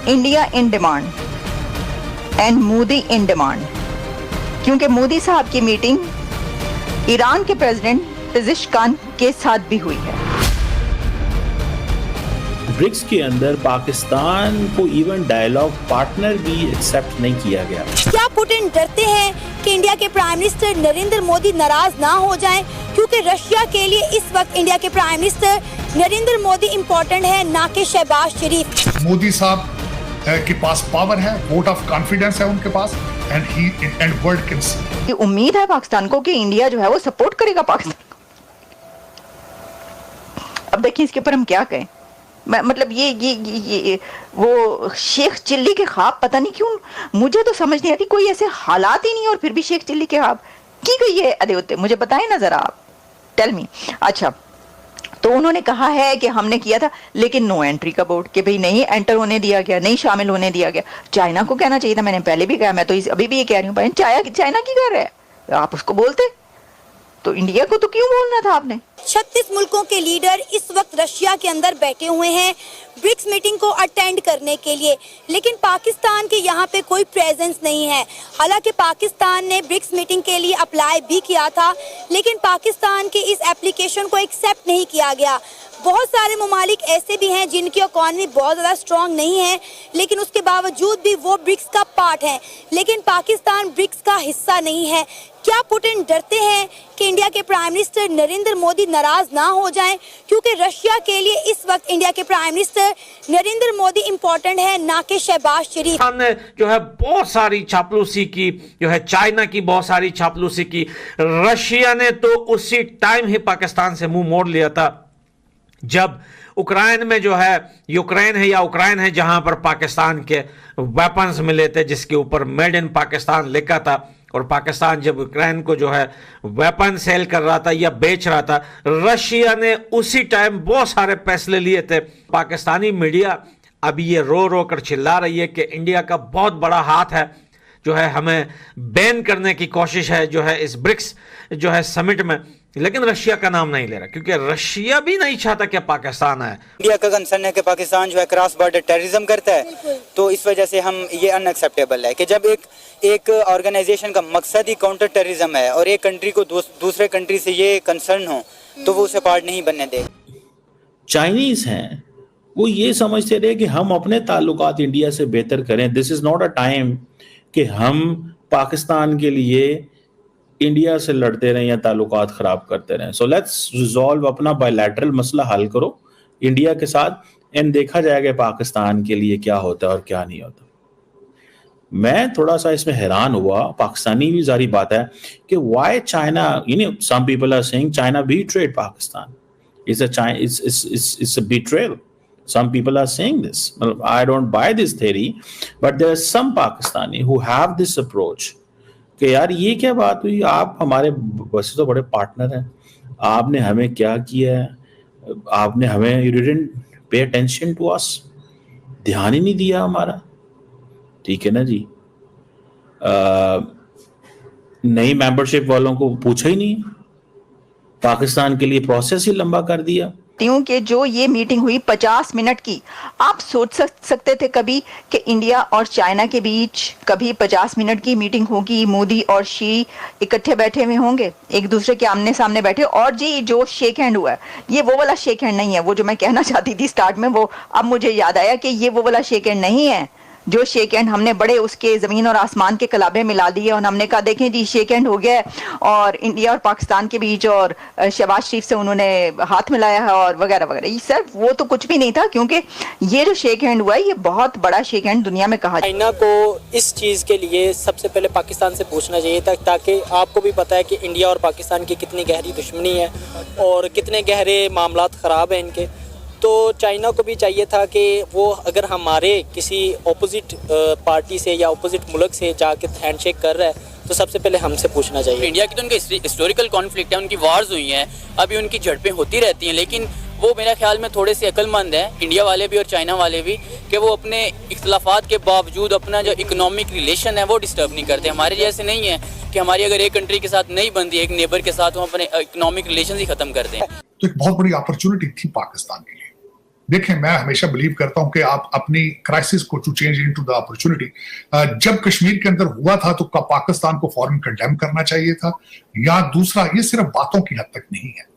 India in demand and Modi in demand, क्योंकि मोदी साहब की मीटिंग ईरान के प्रेसिडेंट पेजिशकान के साथ भी हुई है। ब्रिक्स के अंदर पाकिस्तान को इवन डायलॉग पार्टनर भी एक्सेप्ट नहीं किया गया। क्या पुतिन डरते हैं कि इंडिया के प्राइम मिनिस्टर नरेंद्र मोदी नाराज ना हो जाएं, क्योंकि रशिया के लिए इस वक्त इंडिया के prime minister Narendra Modi important है, ना कि शहबाज शरीफ। मोदी साहब के पास पावर है, वोट ऑफ कॉन्फिडेंस है उनके पास, एंड वर्ल्ड कैन सी। उम्मीद है पाकिस्तान को कि इंडिया जो है वो सपोर्ट करेगा पाकिस्तान। अब देखिए इसके ऊपर हम क्या कहें। मतलब ये वो शेख चिल्ली के ख्वाब, पता नहीं क्यों मुझे तो समझ नहीं आती, कोई ऐसे हालात ही नहीं और फिर भी शेख चिल्ली के ख्वाब की गई है। अरे होते मुझे बताएं ना जरा, आप टेल मी। अच्छा, तो उन्होंने कहा है कि हमने किया था, लेकिन नो एंट्री का बोर्ड, कि भाई नहीं एंटर होने दिया गया, नहीं शामिल होने दिया गया। चाइना को कहना चाहिए था, मैंने पहले भी कहा, मैं तो अभी भी ये कह रही हूँ, चाइना की कर रहा है, आप उसको बोलते तो इंडिया को तो क्यों बोलना था आपने। 36 मुल्कों के लीडर इस वक्त रशिया के अंदर बैठे हुए हैं ब्रिक्स मीटिंग को अटेंड करने के लिए, लेकिन पाकिस्तान के यहाँ पे कोई प्रेजेंस नहीं है। हालांकि पाकिस्तान ने ब्रिक्स मीटिंग के लिए अप्लाई भी किया था, लेकिन पाकिस्तान की इस एप्लीकेशन को एक्सेप्ट नहीं किया गया। बहुत सारे ममालिक ऐसे भी हैं जिनकी इकॉनमी बहुत ज़्यादा स्ट्रॉन्ग नहीं है, लेकिन उसके बावजूद भी वो ब्रिक्स का पार्ट है, लेकिन पाकिस्तान ब्रिक्स का हिस्सा नहीं है। क्या पुतिन डरते हैं कि इंडिया के प्राइम मिनिस्टर नरेंद्र मोदी नाराज ना हो जाएं, क्योंकि रशिया के लिए इस वक्त इंडिया के prime minister Narendra Modi important है, ना कि शहबाज शरीफ। हमने जो है बहुत सारी चापलूसी की, जो है चाइना की बहुत सारी चापलूसी की। रशिया ने तो उसी टाइम ही पाकिस्तान से मुंह मोड़ लिया था जब उक्रेन में जो है, यूक्रेन है या उक्रेन है, जहां पर पाकिस्तान के वेपन्स मिले थे जिसके ऊपर मेड इन पाकिस्तान लिखा था, और पाकिस्तान जब यूक्रेन को जो है वेपन सेल कर रहा था या बेच रहा था, रशिया ने उसी टाइम बहुत सारे फैसले लिए थे। पाकिस्तानी मीडिया अभी ये रो रो कर चिल्ला रही है कि इंडिया का बहुत बड़ा हाथ है, जो है हमें बैन करने की कोशिश है जो है इस ब्रिक्स जो है समिट में, लेकिन रशिया का नाम नहीं ले रहा, क्योंकि रशिया भी नहीं चाहता कि पाकिस्तान आए। इंडिया का कंसर्न है कि पाकिस्तान जो है क्रॉस बॉर्डर टेररिज्म करता है, तो इस वजह से हम ये अनएक्सेप्टेबल है कि जब एक ऑर्गेनाइजेशन का मकसद ही काउंटर टेररिज्म है और एक कंट्री को दूसरे कंट्री से ये कंसर्न हो तो वो उसे पार्ट नहीं बनने दे। चाइनीज हैं, वो ये समझते रहे कि हम अपने ताल्लुकात इंडिया से बेहतर करें। This is not a time कि हम पाकिस्तान के लिए इंडिया से लड़ते रहें या ताल्लुकात खराब करते रहें। सो लेट्स रिजॉल्व अपना बायलैटरल मसला हल करो इंडिया के साथ, एंड देखा जाएगा पाकिस्तान के लिए क्या होता है और क्या नहीं होता। मैं थोड़ा सा इसमें हैरान हुआ, पाकिस्तानी भी जारी बात है कि why China, you know some people are saying China betrayed Pakistan, it's a betrayal. Some people are saying this. Well, I don't buy this theory, but there are some Pakistani who have this approach कि यार ये क्या बात हुई, आप हमारे वैसे तो बड़े पार्टनर हैं, आपने हमें क्या किया है, आपने हमें you didn't pay attention to us, ध्यान ही नहीं दिया हमारा, ठीक है ना जी। नई मेंबरशिप वालों को पूछा ही नहीं, पाकिस्तान के लिए प्रोसेस ही लंबा कर दिया। कि जो ये मीटिंग हुई 50 मिनट की, आप सोच सकते थे कभी कि इंडिया और चाइना के बीच कभी 50 मिनट की मीटिंग होगी, मोदी और शी इकट्ठे बैठे हुए होंगे, एक दूसरे के आमने सामने बैठे, और जी जो शेक हैंड हुआ है ये वो वाला शेक हैंड नहीं है, वो जो मैं कहना चाहती थी स्टार्ट में, वो अब मुझे याद आया कि ये वो वाला शेक हैंड नहीं है। जो शेक हैंड हमने बड़े उसके जमीन और आसमान के कलाबे मिला दिए और हमने कहा देखें जी शेक हैंड हो गया है, और इंडिया और पाकिस्तान के बीच, और शहबाज शरीफ से उन्होंने हाथ मिलाया है और वगैरह वगैरह। ये सर वो तो कुछ भी नहीं था, क्योंकि ये जो शेक हैंड हुआ है ये बहुत बड़ा शेक हैंड दुनिया में कहा। चाइना को इस चीज़ के लिए सबसे पहले पाकिस्तान से पूछना चाहिए था, ताकि आपको भी पता है कि इंडिया और पाकिस्तान की कितनी गहरी दुश्मनी है और कितने गहरे मामलात ख़राब हैं इनके। तो चाइना को भी चाहिए था कि वो अगर हमारे किसी अपोजिट पार्टी से या अपोजिट मुल्क से जाके हैंडशेक कर रहा है तो सबसे पहले हमसे पूछना चाहिए। इंडिया की तो उनके हिस्टोरिकल कॉन्फ्लिक्ट है, उनकी वार्स हुई हैं, अभी उनकी झड़पें होती रहती हैं, लेकिन वो मेरे ख्याल में थोड़े से अक्लमंद हैं, इंडिया वाले भी और चाइना वाले भी, कि वो अपने इख्तलाफात के बावजूद अपना जो इकोनॉमिक रिलेशन है वो डिस्टर्ब नहीं करते। हमारे जैसे नहीं है कि हमारी अगर एक कंट्री के साथ नहीं बनती, एक नेबर के साथ, वो अपने इकोनॉमिक रिलेशन ही खत्म कर दें। तो एक बहुत बड़ी अपॉर्चुनिटी थी पाकिस्तान के लिए, देखें, मैं हमेशा बिलीव करता हूं कि आप अपनी क्राइसिस को to change into the opportunity. जब कश्मीर के अंदर हुआ था तो पाकिस्तान को फौरन कंडेम करना चाहिए था। या दूसरा, ये सिर्फ बातों की हद तक नहीं है,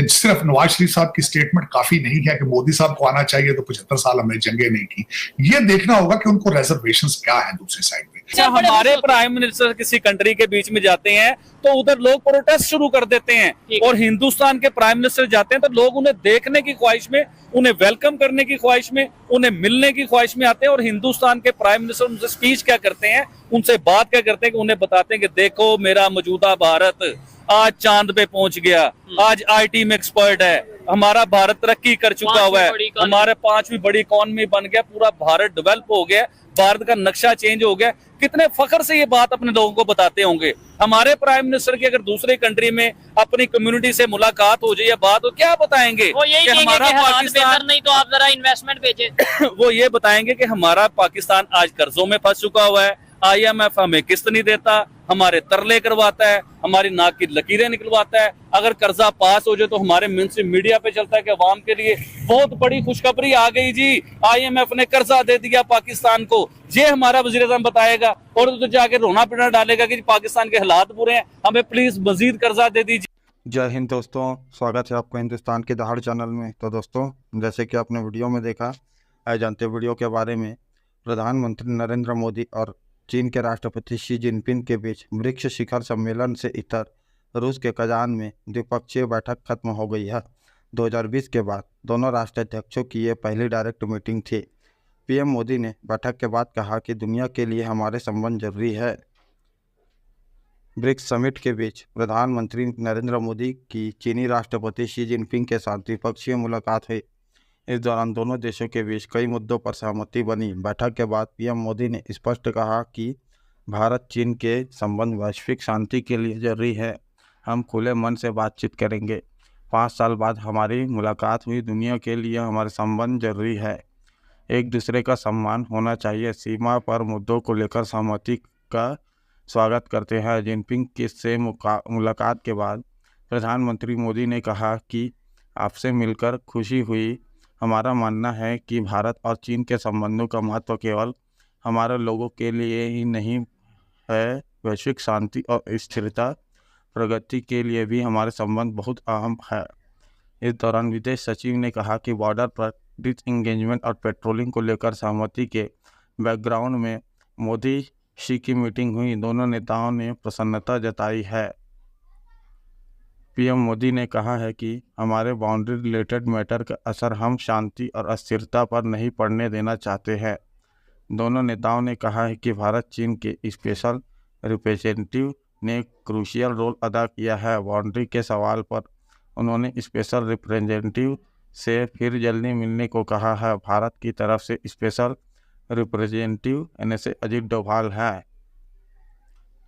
सिर्फ नवाज शरीफ साहब की स्टेटमेंट काफी नहीं है कि मोदी साहब को आना चाहिए तो 75 साल हमने जंगे नहीं की। ये देखना होगा कि उनको रिजर्वेशंस क्या है दूसरी साइड में। अच्छा, हमारे प्राइम मिनिस्टर किसी कंट्री के बीच में जाते हैं तो उधर लोग प्रोटेस्ट शुरू कर देते हैं, और हिंदुस्तान के प्राइम मिनिस्टर जाते हैं तो लोग उन्हें देखने की ख्वाहिश में, उन्हें वेलकम करने की ख्वाहिश में, उन्हें मिलने की ख्वाहिश में आते हैं। और हिंदुस्तान के प्राइम मिनिस्टर उनसे स्पीच क्या करते हैं, उनसे बात क्या करते हैं कि उन्हें बताते हैं कि देखो मेरा मौजूदा भारत आज चांद पे पहुंच गया, आज आईटी में एक्सपर्ट है, हमारा भारत तरक्की कर चुका हुआ है, हमारे 5वीं बड़ी इकॉनमी बन गया, पूरा भारत डेवलप हो गया, भारत का नक्शा चेंज हो गया। कितने फख्र से ये बात अपने लोगों को बताते होंगे। हमारे प्राइम मिनिस्टर की अगर दूसरे कंट्री में अपनी कम्युनिटी से मुलाकात हो जाए या बात हो, क्या बताएंगे? वो यही कहेंगे हमारा कि हालात पाकिस्तान बेहतर नहीं तो आप जरा इन्वेस्टमेंट भेजें। वो ये बताएंगे कि हमारा पाकिस्तान आज कर्जों में फंस चुका हुआ है, IMF हमें किस्त नहीं देता, हमारे तरले करवाता है, हमारी नाक की लकीरें निकलवाता है। अगर कर्जा पास हो जाए तो हमारे मीडिया पे चलता है कि अवाम के लिए बहुत बड़ी खुशखबरी आ गई जी, IMF ने कर्जा दे दिया पाकिस्तान को। ये हमारा वज़ीर-ए-आज़म बताएगा और उधर जाके रोना पिटना डालेगा कि पाकिस्तान के हालात बुरे हैं, हमें प्लीज मजीद कर्जा दे दीजिए। जय हिंद दोस्तों, स्वागत है आपको हिंदुस्तान के दहाड़ चैनल में। तो दोस्तों, जैसे कि आपने वीडियो में देखा, आए जानते वीडियो के बारे में। प्रधानमंत्री नरेंद्र मोदी और चीन के राष्ट्रपति शी जिनपिंग के बीच ब्रिक्स शिखर सम्मेलन से इतर रूस के कजान में द्विपक्षीय बैठक खत्म हो गई है। 2020 के बाद दोनों राष्ट्राध्यक्षों की ये पहली डायरेक्ट मीटिंग थी। पीएम मोदी ने बैठक के बाद कहा कि दुनिया के लिए हमारे संबंध जरूरी है। ब्रिक्स समिट के बीच प्रधानमंत्री नरेंद्र मोदी की चीनी राष्ट्रपति शी जिनपिंग के साथ द्विपक्षीय मुलाकात हुई। इस दौरान दोनों देशों के बीच कई मुद्दों पर सहमति बनी। बैठक के बाद पीएम मोदी ने स्पष्ट कहा कि भारत चीन के संबंध वैश्विक शांति के लिए जरूरी है। हम खुले मन से बातचीत करेंगे। 5 साल बाद हमारी मुलाकात हुई। दुनिया के लिए हमारे संबंध जरूरी है। एक दूसरे का सम्मान होना चाहिए। सीमा पर मुद्दों को लेकर सहमति का स्वागत करते हैं। जिनपिंग से मुलाकात के बाद प्रधानमंत्री मोदी ने कहा कि आपसे मिलकर खुशी हुई। हमारा मानना है कि भारत और चीन के संबंधों का महत्व केवल हमारे लोगों के लिए ही नहीं है, वैश्विक शांति और स्थिरता प्रगति के लिए भी हमारे संबंध बहुत अहम है। इस दौरान विदेश सचिव ने कहा कि बॉर्डर पर डिसएंगेजमेंट और पेट्रोलिंग को लेकर सहमति के बैकग्राउंड में मोदी शी की मीटिंग हुई। दोनों नेताओं ने प्रसन्नता जताई है। पीएम मोदी ने कहा है कि हमारे बाउंड्री रिलेटेड मैटर का असर हम शांति और अस्थिरता पर नहीं पड़ने देना चाहते हैं। दोनों नेताओं ने कहा है कि भारत चीन के स्पेशल रिप्रेजेंटेटिव ने क्रूशियल रोल अदा किया है। बाउंड्री के सवाल पर उन्होंने स्पेशल रिप्रेजेंटेटिव से फिर जल्दी मिलने को कहा है। भारत की तरफ से special representative NSA Ajit Doval है।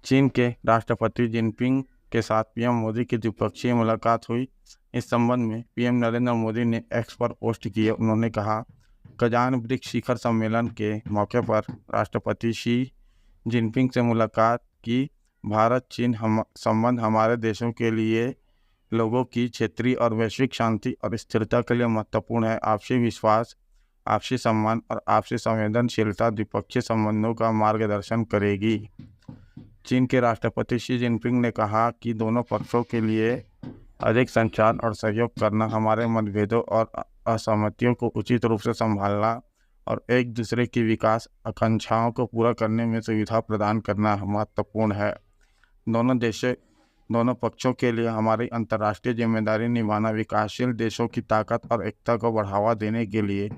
चीन के राष्ट्रपति जिनपिंग के साथ पीएम मोदी की द्विपक्षीय मुलाकात हुई। इस संबंध में पीएम नरेंद्र मोदी ने एक्स पर पोस्ट किए। उन्होंने कहा, कजान ब्रिक्स शिखर सम्मेलन के मौके पर राष्ट्रपति शी जिनपिंग से मुलाकात की। भारत चीन संबंध हमारे देशों के लिए लोगों की क्षेत्रीय और वैश्विक शांति और स्थिरता के लिए महत्वपूर्ण है। आपसी विश्वास, आपसी सम्मान और आपसी संवेदनशीलता द्विपक्षीय संबंधों का मार्गदर्शन करेगी। चीन के राष्ट्रपति शी जिनपिंग ने कहा कि दोनों पक्षों के लिए अधिक संचार और सहयोग करना, हमारे मतभेदों और असहमतियों को उचित रूप से संभालना और एक दूसरे की विकास आकांक्षाओं को पूरा करने में सुविधा प्रदान करना महत्वपूर्ण है। दोनों पक्षों के लिए हमारी अंतर्राष्ट्रीय जिम्मेदारी निभाना, विकासशील देशों की ताकत और एकता को बढ़ावा देने के लिए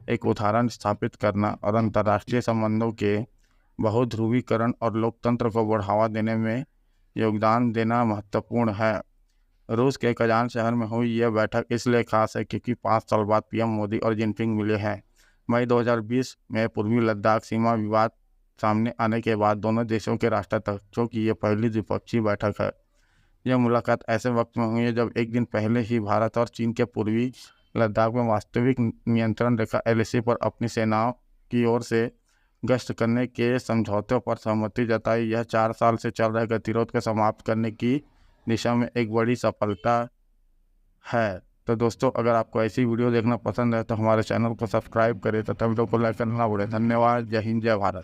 एक उदाहरण स्थापित करना और अंतर्राष्ट्रीय संबंधों के बहुध्रुवीकरण और लोकतंत्र को बढ़ावा देने में योगदान देना महत्वपूर्ण है। रूस के कजान शहर में हुई यह बैठक इसलिए खास है क्योंकि 5 साल बाद पीएम मोदी और जिनपिंग मिले हैं। मई 2020 में पूर्वी लद्दाख सीमा विवाद सामने आने के बाद दोनों देशों के राष्ट्राध्यक्षों की यह पहली द्विपक्षीय बैठक है। यह मुलाकात ऐसे वक्त में हुई है जब एक दिन पहले ही भारत और चीन के पूर्वी लद्दाख में वास्तविक नियंत्रण रेखा LAC पर अपनी सेनाओं की ओर से गश्त करने के समझौते पर सहमति जताई। यह 4 साल से चल रहे गतिरोध को समाप्त करने की दिशा में एक बड़ी सफलता है। तो दोस्तों, अगर आपको ऐसी वीडियो देखना पसंद है तो हमारे चैनल को सब्सक्राइब करें तथा वीडियो को लाइक करना ना भूलें। धन्यवाद। जय हिंद, जय भारत।